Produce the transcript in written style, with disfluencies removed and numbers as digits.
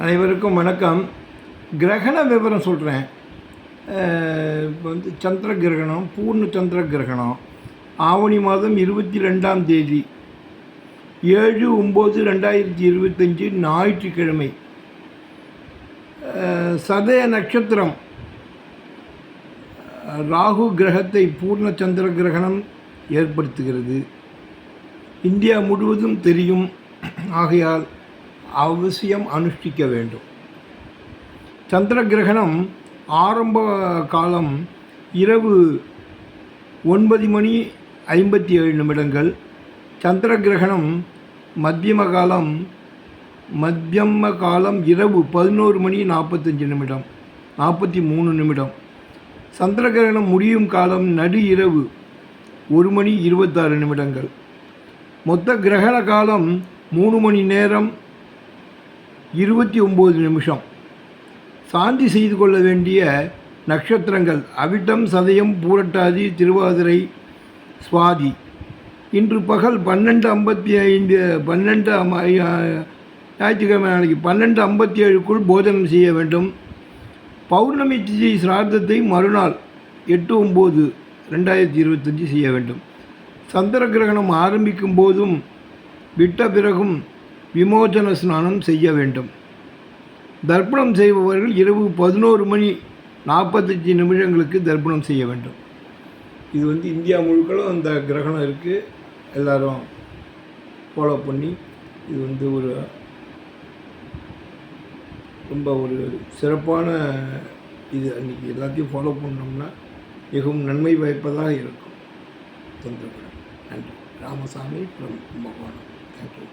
அனைவருக்கும் வணக்கம். கிரகண விவரம் சொல்கிறேன். இப்போ சந்திர கிரகணம், பூர்ண சந்திர கிரகணம் ஆவணி மாதம் 22ஆம் தேதி 7/9/2025 ஞாயிற்றுக்கிழமை. சதய நட்சத்திரம் ராகு கிரகத்தை பூர்ண சந்திர கிரகணம் ஏற்படுத்துகிறது. இந்தியா முழுவதும் தெரியும். ஆகையால் அவசியம் அனுஷ்டிக்க வேண்டும். சந்திர கிரகணம் ஆரம்ப காலம் இரவு 9:57. சந்திர கிரகணம் மத்தியம காலம் இரவு 11:43. சந்திர கிரகணம் முடியும் காலம் நடு இரவு 1:26. மொத்த கிரகண காலம் 3 மணி நேரம் 29 சாந்தி செய்து கொள்ள வேண்டிய நட்சத்திரங்கள் அவிட்டம், சதயம், பூரட்டாதி, திருவாதிரை, சுவாதி. இன்று பகல் 12:55 ஞாயிற்றுக்கிழமை நாளைக்கு 12:57க்குள் போஜனம் செய்ய வேண்டும். பௌர்ணமி திதி சிரார்த்தத்தை மறுநாள் 8/9/2025 செய்ய வேண்டும். சந்திர கிரகணம் ஆரம்பிக்கும் போதும் விட்ட பிறகும் விமோசன ஸ்நானம் செய்ய வேண்டும். தர்ப்பணம் செய்பவர்கள் இரவு 11:45 தர்ப்பணம் செய்ய வேண்டும். இது இந்தியா முழுக்களும் அந்த கிரகணம் இருக்குது. எல்லோரும் ஃபாலோ பண்ணி இது ரொம்ப சிறப்பான இது. அன்றைக்கி எல்லாத்தையும் ஃபாலோ பண்ணோம்னா மிகவும் நன்மை வாய்ப்பதாக இருக்கும். நன்றி. ராமசாமி from கும்பகோணம். தேங்க்யூ.